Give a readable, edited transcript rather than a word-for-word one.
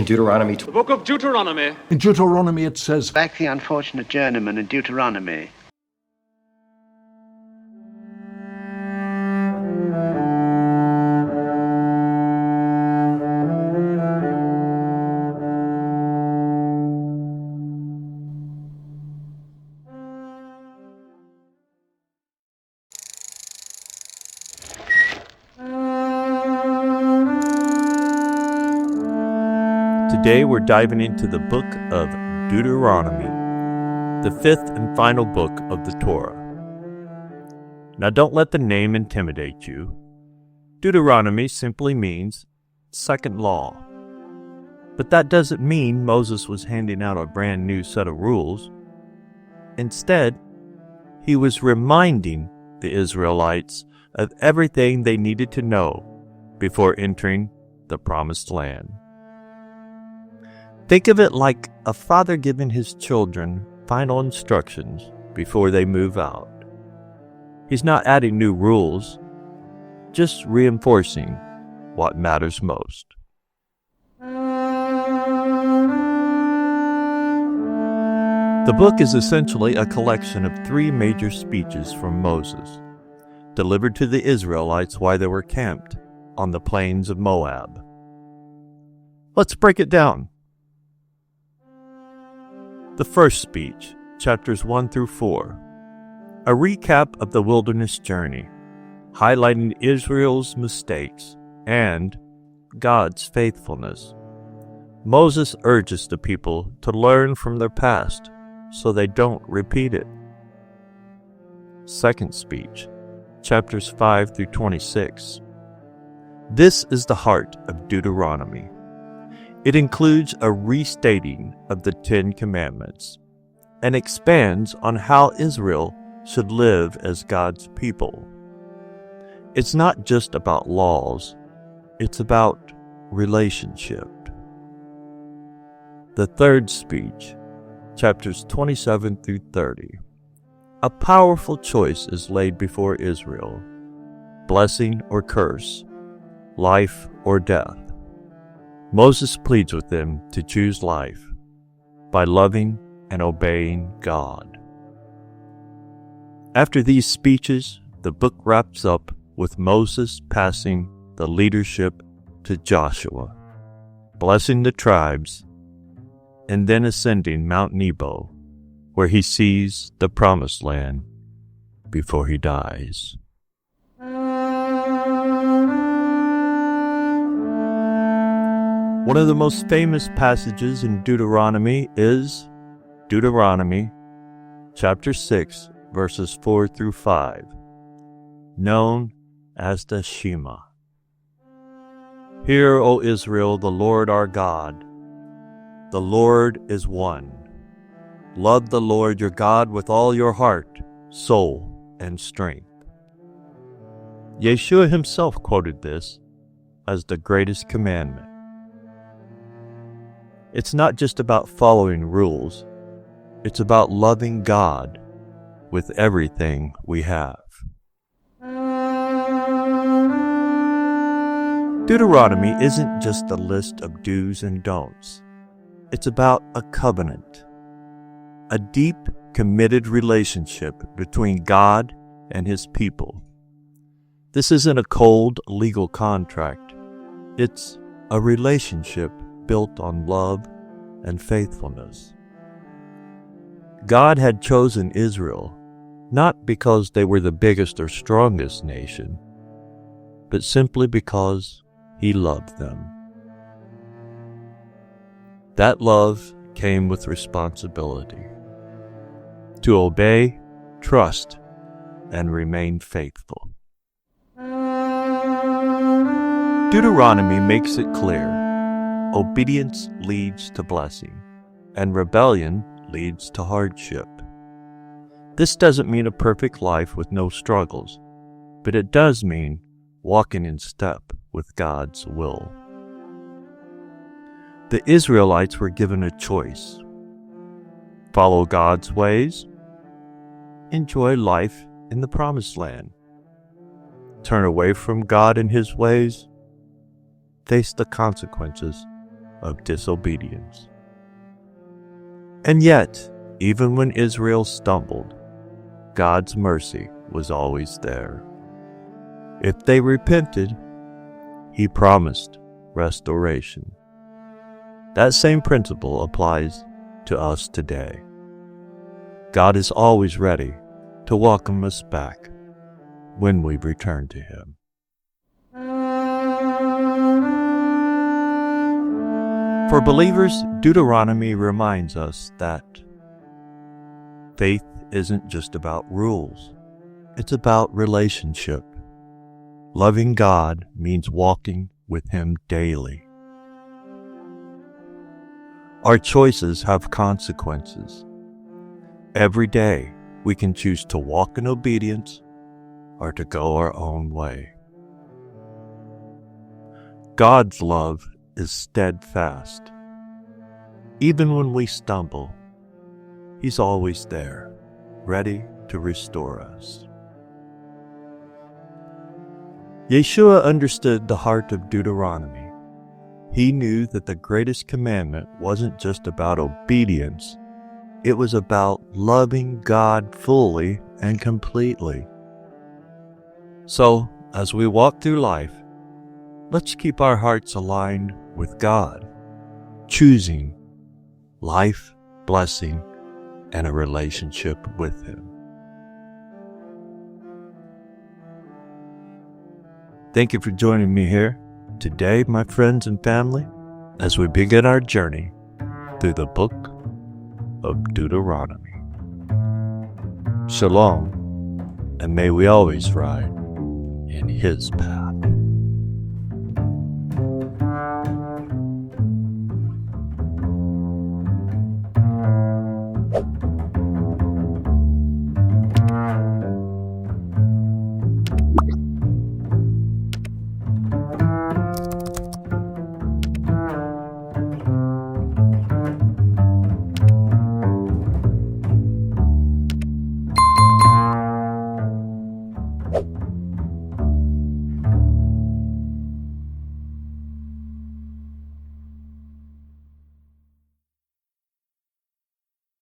In Deuteronomy, The book of Deuteronomy. In Deuteronomy it says, Like the unfortunate journeyman in Deuteronomy. Today we're diving into the book of Deuteronomy, the fifth and final book of the Torah. Now don't let the name intimidate you. Deuteronomy simply means second law. But that doesn't mean Moses was handing out a brand new set of rules. Instead, he was reminding the Israelites of everything they needed to know before entering the promised land. Think of it like a father giving his children final instructions before they move out. He's not adding new rules, just reinforcing what matters most. The book is essentially a collection of three major speeches from Moses, delivered to the Israelites while they were camped on the plains of Moab. Let's break it down. The first speech, chapters 1 through 4, a recap of the wilderness journey, highlighting Israel's mistakes and God's faithfulness. Moses urges the people to learn from their past so they don't repeat it. Second speech, chapters 5 through 26. This is the heart of Deuteronomy. It includes a restating of the Ten Commandments and expands on how Israel should live as God's people. It's not just about laws, it's about relationship. The third speech, chapters 27 through 30. A powerful choice is laid before Israel: blessing or curse, life or death. Moses pleads with them to choose life by loving and obeying God. After these speeches, the book wraps up with Moses passing the leadership to Joshua, blessing the tribes, and then ascending Mount Nebo, where he sees the promised land before he dies. One of the most famous passages in Deuteronomy is Deuteronomy chapter 6, verses 4 through 5, known as the Shema. Hear, O Israel, the Lord our God. The Lord is one. Love the Lord your God with all your heart, soul, and strength. Yeshua himself quoted this as the greatest commandment. It's not just about following rules. It's about loving God with everything we have. Deuteronomy isn't just a list of do's and don'ts. It's about a covenant, a deep, committed relationship between God and his people. This isn't a cold, legal contract. It's a relationship built on love and faithfulness. God had chosen Israel not because they were the biggest or strongest nation, but simply because he loved them. That love came with responsibility to obey, trust, and remain faithful. Deuteronomy makes it clear: obedience leads to blessing, and rebellion leads to hardship. This doesn't mean a perfect life with no struggles, but it does mean walking in step with God's will. The Israelites were given a choice: follow God's ways, enjoy life in the promised land; turn away from God and his ways, face the consequences of disobedience. And yet, even when Israel stumbled, God's mercy was always there. If they repented, He promised restoration. That same principle applies to us today. God is always ready to welcome us back when we return to Him. For believers, Deuteronomy reminds us that faith isn't just about rules. It's about relationship. Loving God means walking with Him daily. Our choices have consequences. Every day, we can choose to walk in obedience or to go our own way. God's love is steadfast. Even when we stumble, He's always there, ready to restore us. Yeshua understood the heart of Deuteronomy. He knew that the greatest commandment wasn't just about obedience, it was about loving God fully and completely. So, as we walk through life, let's keep our hearts aligned with God, choosing life, blessing, and a relationship with Him. Thank you for joining me here today, my friends and family, as we begin our journey through the book of Deuteronomy. Shalom, and may we always ride in His path.